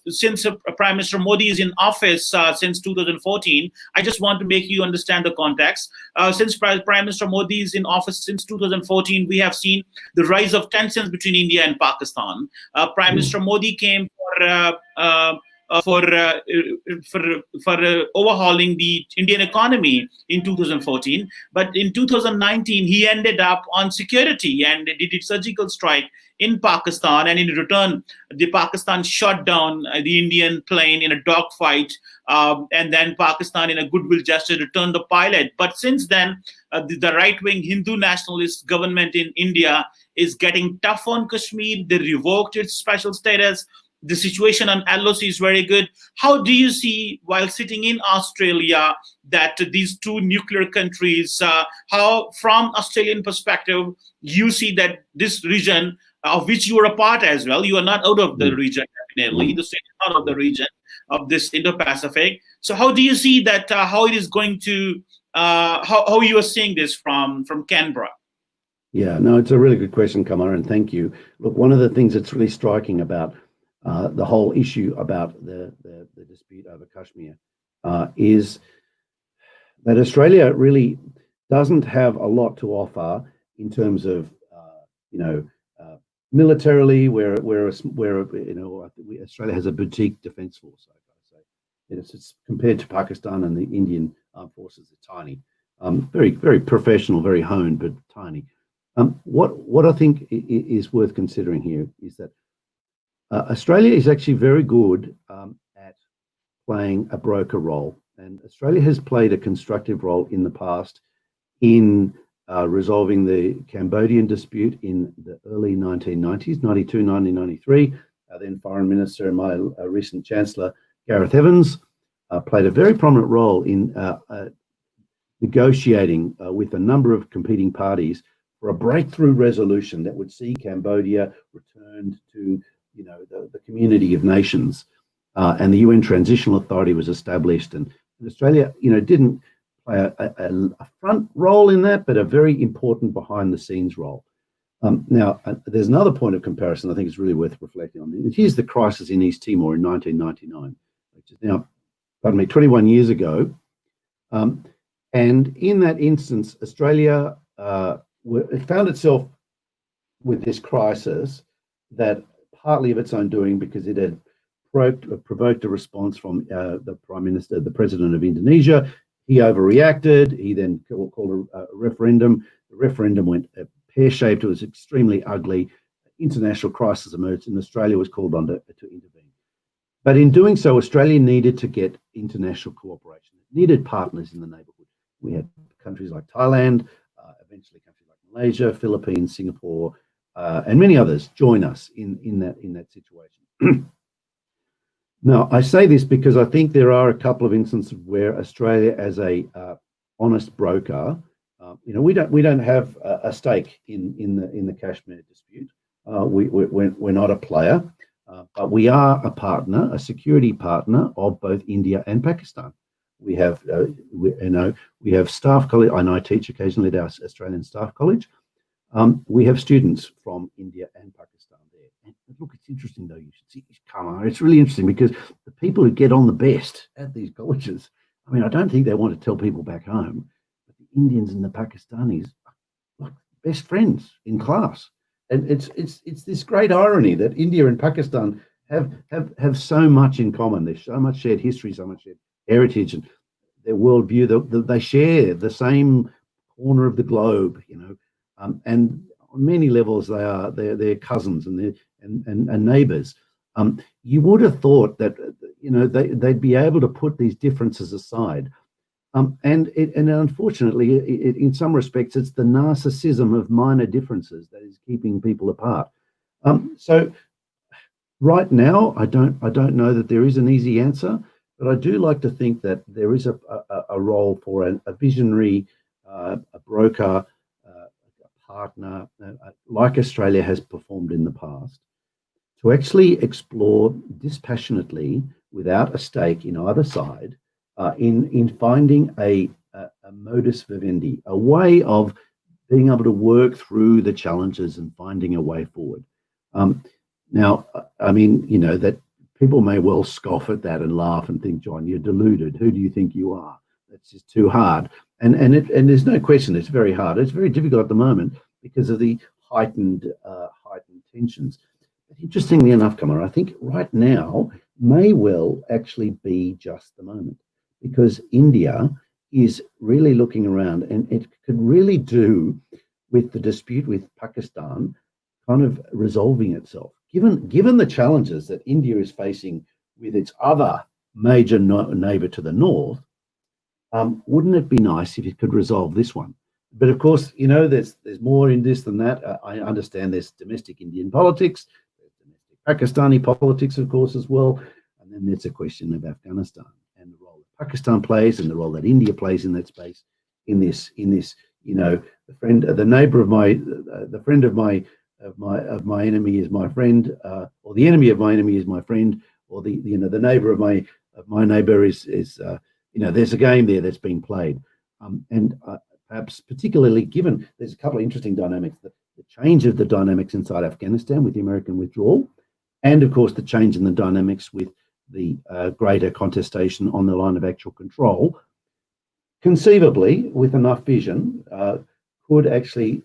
Speaker 3: Since Prime Minister Modi is in office since 2014, I just want to make you understand the context. Since Prime Minister Modi is in office since 2014, we have seen the rise of tensions between India and Pakistan. Prime Minister Modi came for overhauling the Indian economy in 2014. But in 2019, he ended up on security and did a surgical strike in Pakistan. And in return, the Pakistan shot down the Indian plane in a dogfight. And then Pakistan, in a goodwill gesture, returned the pilot. But since then, the right-wing Hindu nationalist government in India is getting tough on Kashmir. They revoked its special status. The situation on LOC is very good. How do you see, while sitting in Australia, that these two nuclear countries, how from Australian perspective, you see that this region, of which you are a part as well, you are not out of the region, definitely, the state is not of the region of this Indo-Pacific. So how do you see that, how it is going to, how you are seeing this from Canberra?
Speaker 2: Yeah, no, it's a really good question, Qamar, and thank you. Look, one of the things that's really striking about the whole issue about the dispute over Kashmir is that Australia really doesn't have a lot to offer in terms of, militarily, where Australia has a boutique defence force. It's compared to Pakistan and the Indian armed forces, they're tiny, very, very professional, very honed, but tiny. What I think is worth considering here is that Australia is actually very good at playing a broker role, and Australia has played a constructive role in the past in resolving the Cambodian dispute in the early 1990s, 92, 1993. Then Foreign Minister and my recent Chancellor, Gareth Evans, played a very prominent role in negotiating with a number of competing parties for a breakthrough resolution that would see Cambodia returned to the community of nations, and the UN Transitional Authority was established, and Australia, didn't play a front role in that, but a very important behind-the-scenes role. Now, there's another point of comparison I think is really worth reflecting on. Here's the crisis in East Timor in 1999, which is now, 21 years ago, and in that instance, Australia found itself with this crisis that partly of its own doing, because it had provoked a response from the Prime Minister, the President of Indonesia. He overreacted. He then called a referendum. The referendum went pear-shaped. It was extremely ugly. International crisis emerged, and Australia was called on to intervene. But in doing so, Australia needed to get international cooperation. It needed partners in the neighbourhood. We had countries like Thailand, eventually countries like Malaysia, Philippines, Singapore, and many others join us in that situation. Now, I say this because I think there are a couple of instances where Australia, as a honest broker, we don't have a stake in the Kashmir dispute. We're not a player, but we are a partner, a security partner of both India and Pakistan. We have we have staff college, and I teach occasionally at our Australian Staff College. We have students from India and Pakistan there. And look, it's interesting though, you should see Qamar. It's really interesting because the people who get on the best at these colleges, I don't think they want to tell people back home, but the Indians and the Pakistanis are like best friends in class. And it's this great irony that India and Pakistan have so much in common. There's so much shared history, so much shared heritage, and their worldview. They share the same corner of the globe, and on many levels they're cousins and neighbours. You would have thought that they'd be able to put these differences aside, and unfortunately, in some respects, it's the narcissism of minor differences that is keeping people apart. So right now, I don't know that there is an easy answer, but I do like to think that there is a role for a visionary, a broker, a partner, like Australia has performed in the past, to actually explore dispassionately, without a stake in either side, in finding a modus vivendi, a way of being able to work through the challenges and finding a way forward. Now, that people may well scoff at that and laugh and think, John, you're deluded. Who do you think you are? That's just too hard. And there's no question it's very hard. It's very difficult at the moment because of the heightened tensions. But interestingly enough, Qamar, I think right now may well actually be just the moment, because India is really looking around, and it could really do with the dispute with Pakistan kind of resolving itself. Given the challenges that India is facing with its other major neighbor to the north, wouldn't it be nice if it could resolve this one? But of course, there's more in this than that. I understand there's domestic Indian politics, there's domestic Pakistani politics, of course, as well, and then there's a question of Afghanistan and the role that Pakistan plays and the role that India plays in that space. In this, the neighbor of my, the friend of my enemy is my friend, or the enemy of my enemy is my friend, or the neighbor of my neighbor is there's a game there that's being played, and perhaps particularly given there's a couple of interesting dynamics: the change of the dynamics inside Afghanistan with the American withdrawal, and of course the change in the dynamics with the greater contestation on the line of actual control. Conceivably, with enough vision, could actually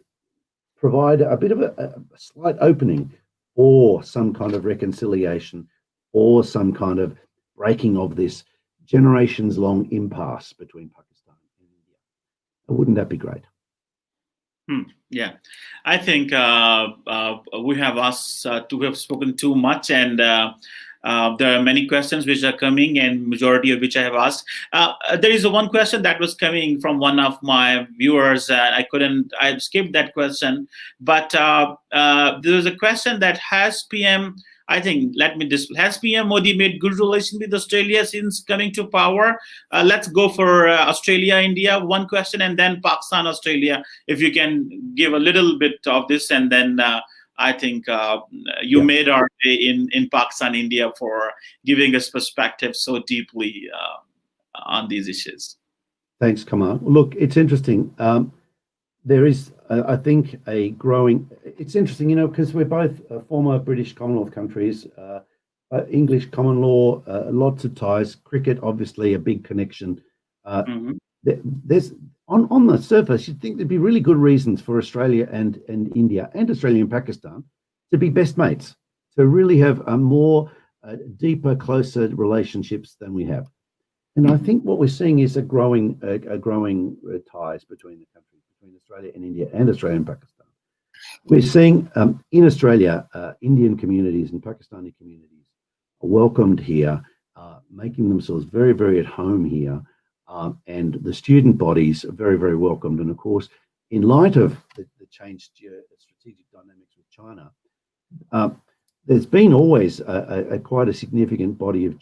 Speaker 2: provide a bit of a slight opening or some kind of reconciliation or some kind of breaking of this generations-long impasse between Pakistan and India. Wouldn't that be great?
Speaker 3: Yeah, I think we have asked to have spoken too much, and there are many questions which are coming, and majority of which I have asked. There is one question that was coming from one of my viewers. I skipped that question, but there was a question that has PM Modi made good relations with Australia since coming to power? Let's go for Australia, India, one question, and then Pakistan, Australia. If you can give a little bit of this, and then I think you made our day in Pakistan, India, for giving us perspective so deeply on these issues.
Speaker 2: Thanks, Qamar. Look, it's interesting. There is, I think, it's interesting, because we're both former British Commonwealth countries, English common law, lots of ties, cricket, obviously a big connection. There's on the surface, you'd think there'd be really good reasons for Australia and India and Australia and Pakistan to be best mates, to really have a more deeper, closer relationships than we have. And I think what we're seeing is a growing ties between the countries, between Australia and India and Australia and Pakistan. We're seeing in Australia, Indian communities and Pakistani communities are welcomed here, making themselves very, very at home here. And the student bodies are very, very welcomed. And of course, in light of the changed strategic dynamics with China, there's been always quite a significant body of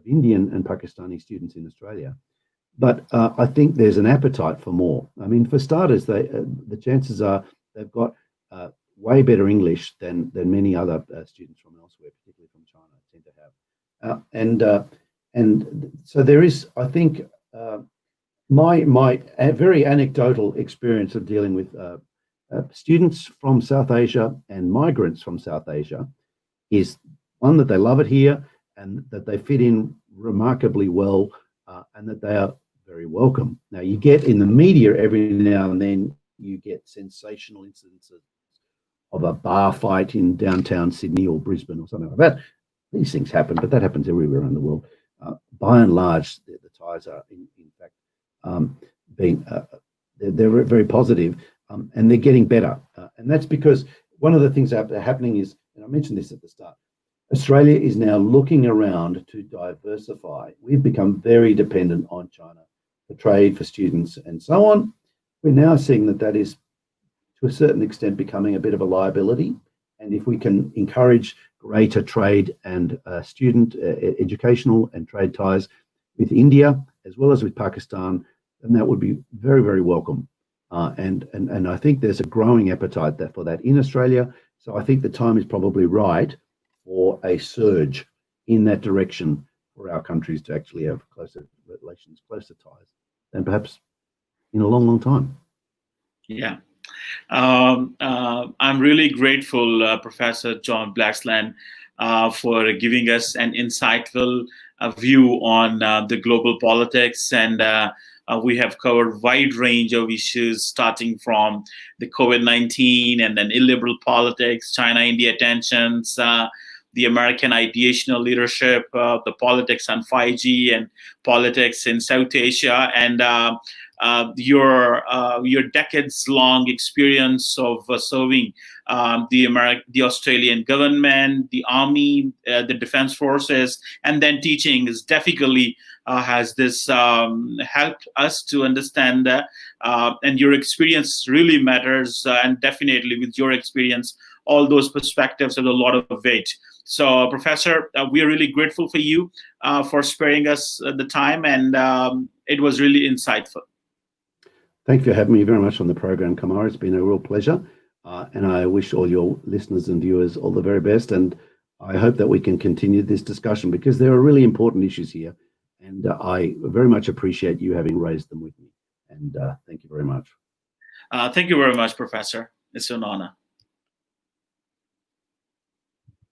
Speaker 2: Indian and Pakistani students in Australia. But I think there's an appetite for more. I mean, for starters, the chances are they've got way better English than many other students from elsewhere, particularly from China, tend to have. And so there is, I think, my very anecdotal experience of dealing with students from South Asia and migrants from South Asia is one, that they love it here and that they fit in remarkably well, and that they are very welcome. Now, you get in the media every now and then, you get sensational incidences of a bar fight in downtown Sydney or Brisbane or something like that. These things happen, but that happens everywhere around the world. By and large, the ties are, in fact, they're very positive, and they're getting better. And that's because one of the things that are happening is, and I mentioned this at the start, Australia is now looking around to diversify. We've become very dependent on China for trade, for students, and so on. We're now seeing that is, to a certain extent, becoming a bit of a liability. And if we can encourage greater trade and student educational and trade ties with India, as well as with Pakistan, then that would be very, very welcome. And I think there's a growing appetite for that in Australia. So I think the time is probably right for a surge in that direction for our countries to actually have closer relations, closer ties than perhaps in a long, long time.
Speaker 3: Yeah. I'm really grateful, Professor John Blaxland, for giving us an insightful view on the global politics, and we have covered a wide range of issues, starting from the COVID-19 and then illiberal politics, China-India tensions, the American ideational leadership, the politics on 5G and politics in South Asia, and your decades-long experience of serving the Australian government, the army, the defense forces, and then teaching is definitely has this helped us to understand that, and your experience really matters, and definitely with your experience, all those perspectives have a lot of weight. So, Professor, we are really grateful for you for sparing us the time, and it was really insightful.
Speaker 2: Thank you for having me very much on the program, Qamar. It's been a real pleasure. And I wish all your listeners and viewers all the very best. And I hope that we can continue this discussion, because there are really important issues here. And I very much appreciate you having raised them with me. And thank you very much.
Speaker 3: Thank you very much, Professor. It's an honor.